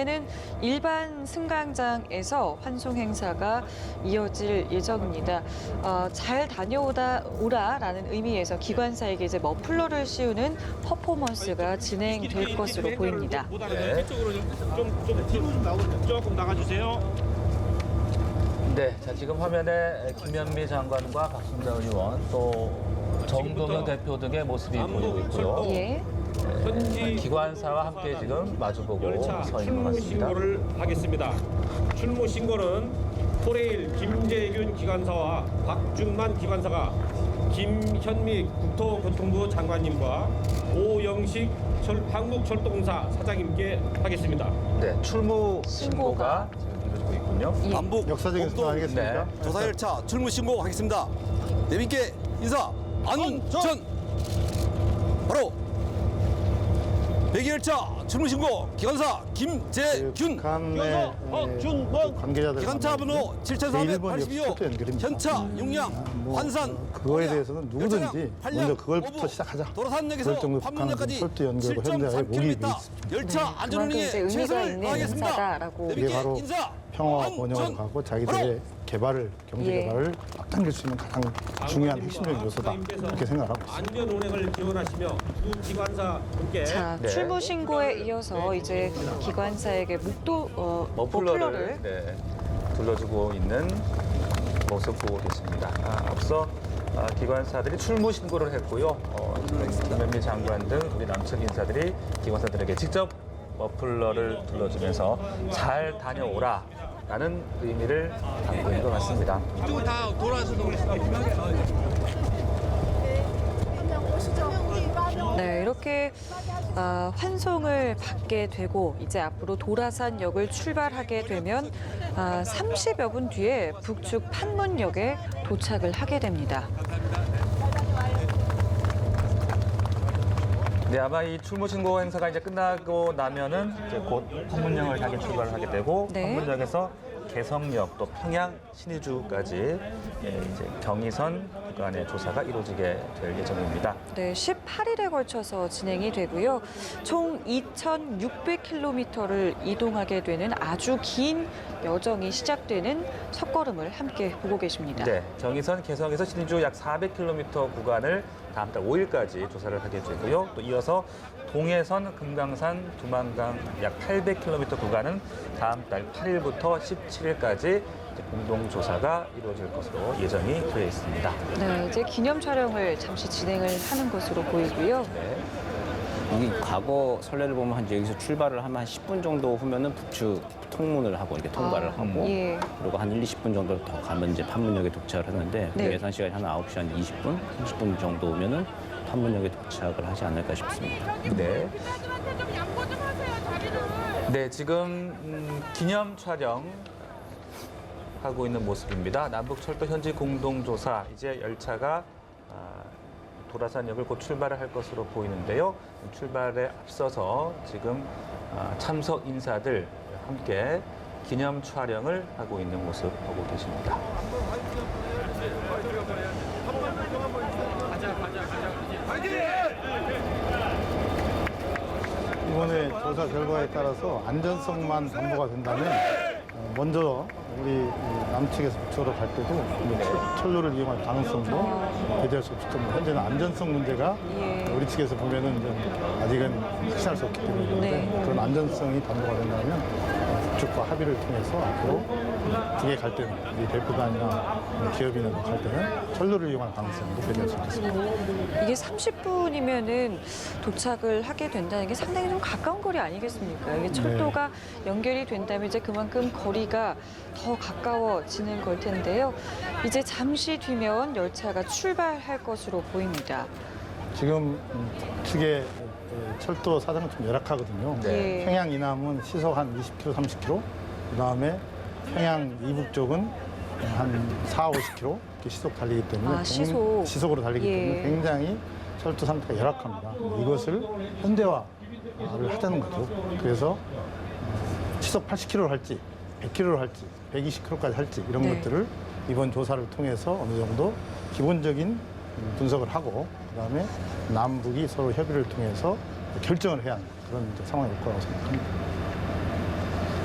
이번에는 일반 승강장에서 환송 행사가 이어질 예정입니다. 잘 다녀오라라는 의미에서 기관사에게 이제 머플러를 씌우는 퍼포먼스가 진행될 것으로 보입니다. 네. 뒤쪽으로 조금 나가주세요. 네, 자 지금 화면에 김현미 장관과 박순자 의원 또 정동영 대표 등의 모습이 보이고 있고요. 예. 현지 기관사와 함께 지금 마주보고 열차 서 있는 것 출무 같습니다. 신고를 하겠습니다. 출무 신고는 토레일 김재균 기관사와 박준만 기관사가 김현미 국토교통부 장관님과 오영식 한국철도공사 사장님께 하겠습니다. 네, 출무 신고가 지금 이루어지고 있군요. 예. 남북 역사적인 공동 수고하겠습니다. 네. 조사 열차 출무 신고하겠습니다. 내민께 인사 안전. 바로 배기 열차 출무 신고 기관사 김재균 북한의 관계자들 기관차 번호 7482호 현차 용량 환산 그거에 대해서는 누구든지 열차량 먼저 그걸부터 오부, 시작하자. 도로산역에서 그럴 정도 판문역까지 북한은 철도 연결과 현대와의 목이 있습니다. 열차 그만큼 안전운행에 이제 의미가 최선을 있는 다하겠습니다. 행사다라고. 이게 바로 인사 평화와 안전. 번영을 가고 자기들의 개발을, 경제 예. 개발을 앞당길 수 있는 가장 중요한 핵심적인 요소다. 이렇게 생각하고 있습니다. 안전 운행을 기원하시며 두 기관사 분께 자, 네. 출무 신고에 이어서 이제 기관사에게 머플러를 네, 둘러주고 있는 모습 보고 계십니다. 앞서 기관사들이 출무 신고를 했고요. 김현미 장관 등 우리 남측 인사들이 기관사들에게 직접 머플러를 둘러주면서 잘 다녀오라라는 의미를 담고 있는 것 같습니다. 이쪽은 다 돌아와서 네, 이렇게 환송을 받게 되고 이제 앞으로 도라산역을 출발하게 되면 30여 분 뒤에 북측 판문역에 도착을 하게 됩니다. 네, 아마 이 출무 신고 행사가 이제 끝나고 나면은 이제 곧 판문역을 향해 출발을 하게 되고 네. 판문역에서 개성역 또 평양 신의주까지 이제 경의선 구간의 조사가 이루어지게 될 예정입니다. 네, 18일에 걸쳐서 진행이 되고요. 총 2,600km를 이동하게 되는 아주 긴 여정이 시작되는 첫걸음을 함께 보고 계십니다. 네, 경의선 개성에서 신의주 약 400km 구간을 다음 달 5일까지 조사를 하게 되고요. 또 이어서 동해선 금강산 두만강 약 800km 구간은 다음 달 8일부터 17일까지 공동 조사가 이루어질 것으로 예정이 되어 있습니다. 네, 이제 기념 촬영을 잠시 진행을 하는 것으로 보이고요. 네. 이 과거 선례를 보면 한 여기서 출발을 하면 한 10분 정도 후면은 북측 통문을 하고 이렇게 통과를 하고 예. 그리고 한 1, 20분 정도 더 가면 이제 판문역에 도착을 하는데 그 네. 예상 시간이 한 9시 한 20분, 30분 정도 오면은 판문역에 도착을 하지 않을까 싶습니다. 네. 네, 지금 기념 촬영 하고 있는 모습입니다. 남북철도 현지 공동조사 이제 열차가 도라산역을 곧 출발을 할 것으로 보이는데요. 출발에 앞서서 지금 참석 인사들 함께 기념 촬영을 하고 있는 모습 보고 계십니다. 이번에 조사 결과에 따라서 안전성만 담보가 된다면 먼저 우리 남측에서 북쪽으로 갈 때도 철로를 이용할 가능성도 배제할 수 없을 정도. 현재는 안전성 문제가 예. 우리 측에서 보면은 이제 아직은 확신할 수 없기 때문에 네. 그런 안전성이 담보가 된다면 북측과 합의를 통해서 앞으로 북에 갈 때는 우리 대표단이나 기업이나 갈 때는 철로를 이용할 가능성도 배제할 수 있겠습니다. 이게 30분이면은 도착을 하게 된다는 게 상당히 좀 가까운 거리 아니겠습니까? 이게 철도가 연결이 된다면 이제 그만큼 거리가 더 가까워지는 걸 텐데요. 이제 잠시 뒤면 열차가 출발할 것으로 보입니다. 지금 측의 철도 사정은 좀 열악하거든요. 네. 평양 이남은 시속 한 20km, 30km. 그다음에 평양 이북 쪽은 한 4, 50km 이렇게 시속 달리기 때문에 시속으로 달리기 예. 때문에 굉장히 철도 상태가 열악합니다. 이것을 현대화를 하자는 거죠. 그래서 시속 80km를 할지 100km를 할지 120km까지 할지 이런 네. 것들을 이번 조사를 통해서 어느 정도 기본적인 분석을 하고 그다음에 남북이 서로 협의를 통해서 결정을 해야 하는 그런 이제 상황일 거라고 생각합니다.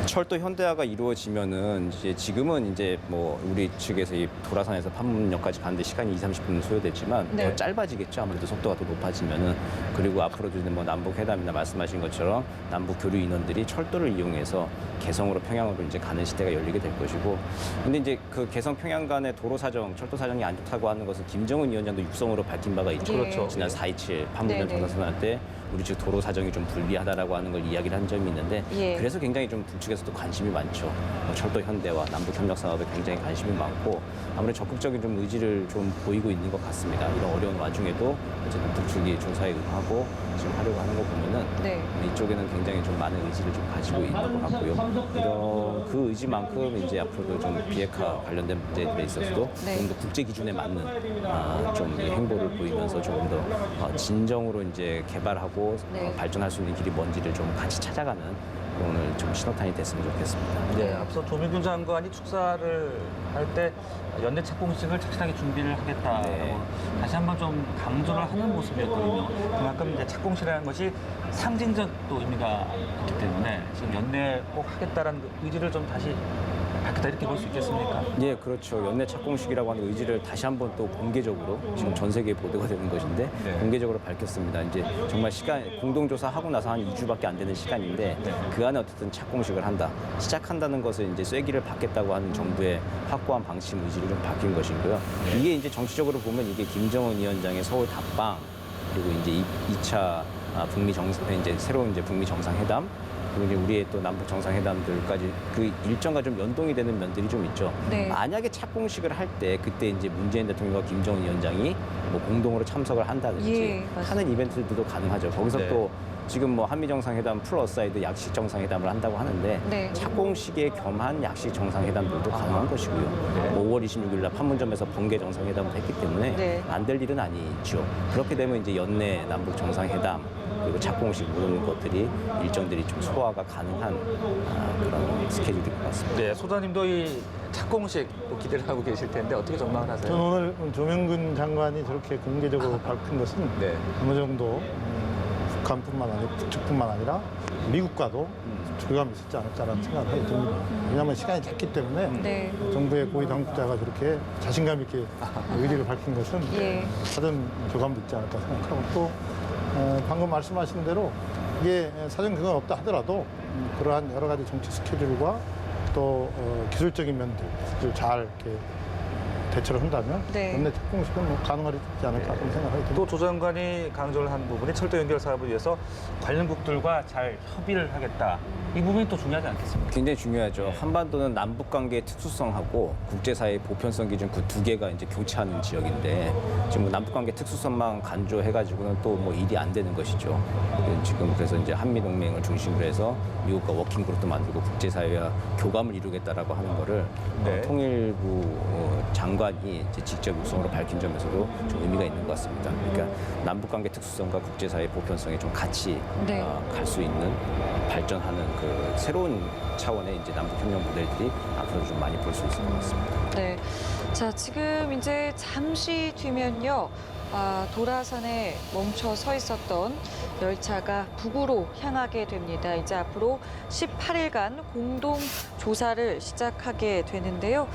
철도 현대화가 이루어지면은 이제 지금은 이제 뭐 우리 측에서 이 도라산에서 판문역까지 가는데 시간이 20-30분 소요됐지만 네. 더 짧아지겠죠. 아무래도 속도가 더 높아지면은. 그리고 앞으로도 이제 뭐 남북 회담이나 말씀하신 것처럼 남북 교류 인원들이 철도를 이용해서 개성으로 평양으로 이제 가는 시대가 열리게 될 것이고. 근데 이제 그 개성 평양 간의 도로 사정, 철도 사정이 안 좋다고 하는 것은 김정은 위원장도 육성으로 밝힌 바가 있죠. 예. 그렇죠. 지난 4.27 판문점 네네. 정상선언 때 우리 측 도로 사정이 좀 불리하다라고 하는 걸 이야기를 한 점이 있는데 예. 그래서 굉장히 좀 북측에서도 관심이 많죠. 뭐 철도 현대화, 남북 협력 산업에 굉장히 관심이 많고 아무래도 적극적인 좀 의지를 좀 보이고 있는 것 같습니다. 이런 어려운 와중에도 어쨌든 북측이 조사에 응하고 지금 하려고 하는 거 보면은 네. 이쪽에는 굉장히 좀 많은 의지를 좀 가지고 있는 것 같고요. 이런 그 의지만큼 이제 앞으로도 좀 비핵화 관련된 문제들에 있어서도 네. 좀 더 국제 기준에 맞는 좀이 행보를 보이면서 조금 더 진정으로 이제 개발하고 네. 발전할 수 있는 길이 뭔지를 좀 같이 찾아가는 오늘 좀 신호탄이 됐으면 좋겠습니다. 네, 앞서 조민균 장관이 축사를 할 때 연내 착공식을 착실하게 준비를 하겠다라고 네. 다시 한번 좀 강조를 하는 모습이었거든요. 그만큼 이제 착공식이라는 것이 상징적 또 의미가 있기 때문에 지금 연내 꼭 하겠다라는 그 의지를 좀 다시 밝혔다 이렇게 볼 수 있겠습니까? 예, 그렇죠. 연내 착공식이라고 하는 의지를 다시 한번 또 공개적으로 지금 전 세계에 보도가 되는 것인데 네. 공개적으로 밝혔습니다. 이제 정말 시간 공동조사 하고 나서 한 2주밖에 안 되는 시간인데 그 안에 어쨌든 착공식을 한다. 시작한다는 것을 이제 쐐기를 받겠다고 하는 정부의 확고한 방침 의지를 좀 바뀐 것이고요. 이게 이제 정치적으로 보면 이게 김정은 위원장의 서울 답방 그리고 이제 2차 북미 정상 이제 새로운 이제 북미 정상회담 그리고 이제 우리의 또 남북 정상회담들까지 그 일정과 좀 연동이 되는 면들이 좀 있죠. 네. 만약에 착공식을 할 때 그때 이제 문재인 대통령과 김정은 위원장이 뭐 공동으로 참석을 한다든지 예, 맞습니다. 하는 이벤트들도 가능하죠. 거기서 네. 또 지금 뭐 한미 정상회담 플러사이드 약식 정상회담을 한다고 하는데 네. 착공식에 겸한 약식 정상회담들도 가능한 것이고요. 뭐 5월 26일 날 판문점에서 번개 정상회담을 했기 때문에 네. 안 될 일은 아니죠. 그렇게 되면 이제 연내 남북 정상회담 그리고 착공식 모든 것들이 일정들이 좀 소화가 가능한 그런 스케줄일 것 같습니다. 네, 소장님도 이 착공식 또 기대를 하고 계실 텐데 어떻게 전망을 하세요? 저는 오늘 조명근 장관이 저렇게 공개적으로 밝힌 것은 네. 어느 정도 북한뿐만 아니라 북측뿐만 아니라 미국과도 조감이 있었지 않을까라는 생각을 하게 됩니다. 왜냐하면 시간이 짧기 때문에 네. 정부의 고위 당국자가 저렇게 자신감 있게 의지를 밝힌 것은 예. 사전 교감도 있지 않을까 생각하고 또 방금 말씀하신 대로 이게 사전 교감이 없다 하더라도 그러한 여러 가지 정치 스케줄과 또 기술적인 면들을 잘 이렇게 대처를 한다면 네. 연내 착공식은 뭐 가능하지 않을까 그런 생각을 하게 됩니다. 또 조 장관이 강조를 한 부분이 철도 연결 사업을 위해서 관련국들과 잘 협의를 하겠다. 이 부분이 또 중요하지 않겠습니까? 굉장히 중요하죠. 한반도는 남북 관계의 특수성하고 국제사회의 보편성 기준 그 두 개가 이제 교차하는 지역인데 지금 뭐 남북 관계 특수성만 간주해가지고는 또 뭐 일이 안 되는 것이죠. 지금 그래서 이제 한미 동맹을 중심으로 해서 미국과 워킹 그룹도 만들고 국제사회와 교감을 이루겠다라고 하는 거를 네. 통일부 장관이 이제 직접 육성으로 밝힌 점에서도 좀 의미가 있는 것 같습니다. 그러니까 남북 관계 특수성과 국제사회 보편성이 좀 같이 네. 갈 수 있는 발전하는 그 새로운 차원의 이제 남북 협력 모델들이 앞으로 좀 많이 볼 수 있을 것 같습니다. 네. 자, 지금 이제 잠시 뒤면요. 도라산에 멈춰 서 있었던 열차가 북으로 향하게 됩니다. 이제 앞으로 18일간 공동 조사를 시작하게 되는데요.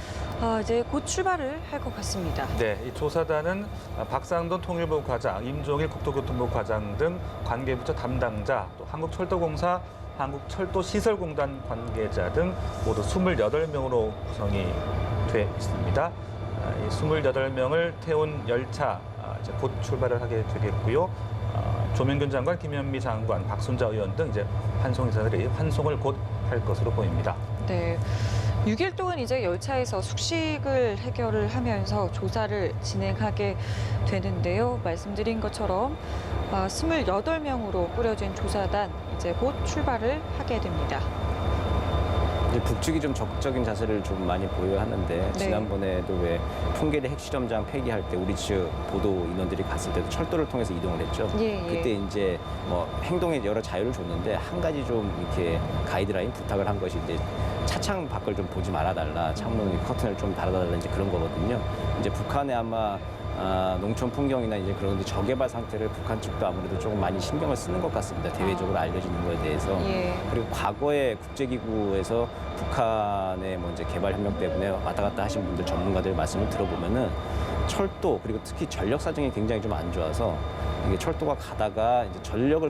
이제 곧 출발을 할 것 같습니다. 네, 이 조사단은 박상돈 통일부 과장, 임종일 국토교통부 과장 등 관계부처 담당자, 또 한국철도공사, 한국철도시설공단 관계자 등 모두 28명으로 구성이 돼 있습니다. 이 28명을 태운 열차 이제 곧 출발을 하게 되겠고요. 조명균 장관, 김현미 장관, 박순자 의원 등 이제 환송인사들이 환송을 곧 할 것으로 보입니다. 네. 6일 동안 이제 열차에서 숙식을 해결을 하면서 조사를 진행하게 되는데요. 말씀드린 것처럼 28명으로 꾸려진 조사단 이제 곧 출발을 하게 됩니다. 이제 북측이 좀 적극적인 자세를 좀 많이 보여야 하는데 네. 지난번에도 왜 풍계리 핵실험장 폐기할 때 우리 측 보도 인원들이 갔을 때도 철도를 통해서 이동을 했죠. 예, 예. 그때 이제 뭐 행동에 여러 자유를 줬는데 한 가지 좀 이렇게 가이드라인 부탁을 한 것이 이제 차창 밖을 좀 보지 말아달라, 창문 커튼을 좀 달아달라 이제 그런 거거든요. 이제 북한에 아마 농촌 풍경이나 이제 그런 데 저개발 상태를 북한 측도 아무래도 조금 많이 신경을 쓰는 것 같습니다. 대외적으로 알려지는 거에 대해서. 예. 그리고 과거에 국제기구에서 북한의 뭐 이제 개발 협력 때문에 왔다 갔다 하신 분들 전문가들 말씀을 들어보면은 철도 그리고 특히 전력 사정이 굉장히 좀 안 좋아서 이게 철도가 가다가 이제 전력을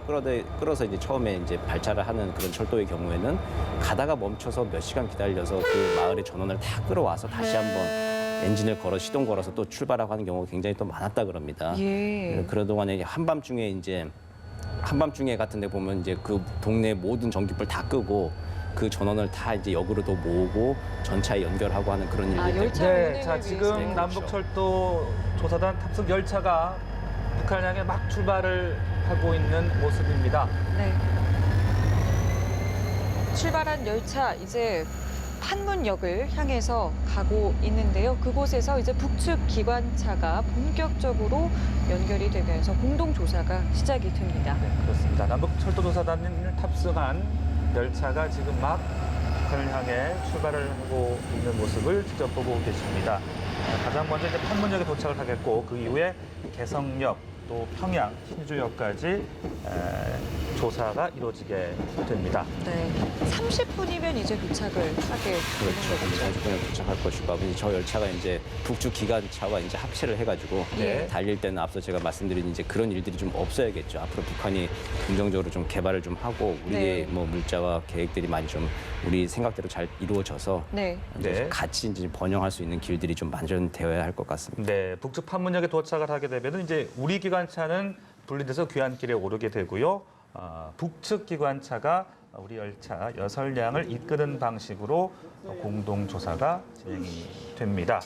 끌어서 이제 처음에 이제 발차를 하는 그런 철도의 경우에는 가다가 멈춰서 몇 시간 기다려서 그 마을의 전원을 다 끌어와서 다시 한번 엔진을 걸어 시동 걸어서 또 출발하고 하는 경우가 굉장히 또 많았다 그럽니다. 예. 그런 동안에 한밤중에 같은 데 보면 이제 그 동네 모든 전기불 다 끄고 그 전원을 다 이제 역으로도 모으고 전차에 연결하고 하는 그런 일들 때문에 열차 네, 운행을 자 위해서. 지금 네, 그렇죠. 남북철도 조사단 탑승 열차가 북한을 향해 막 출발을 하고 있는 모습입니다. 네. 출발한 열차 이제 판문역을 향해서 가고 있는데요. 그곳에서 이제 북측 기관차가 본격적으로 연결이 되면서 공동 조사가 시작이 됩니다. 네, 그렇습니다. 남북철도조사단을 탑승한 열차가 지금 막 북한을 향해 출발을 하고 있는 모습을 직접 보고 계십니다. 가장 먼저 이제 판문역에 도착을 하겠고 그 이후에 개성역 또 평양, 신주역까지 조사가 이루어지게 됩니다. 네. 30분이면 이제 도착을 하게 되는 그렇죠. 거죠. 30분에 도착할 것이고 아버지 저 열차가 이제 북측 기관차와 이제 합체를 해가지고 예. 달릴 때는 앞서 제가 말씀드린 이제 그런 일들이 좀 없어야겠죠. 앞으로 북한이 긍정적으로 좀 개발을 좀 하고 우리의 네. 뭐 물자와 계획들이 많이 좀 우리 생각대로 잘 이루어져서 네. 이제 네. 같이 이제 번영할 수 있는 길들이 좀 마련되어야 할 것 같습니다. 네, 북측 판문역에 도착을 하게 되면 이제 우리 기관차는 분리돼서 귀환길에 오르게 되고요. 북측 기관차가 우리 열차 6량을 이끄는 방식으로 공동 조사가 진행이 됩니다.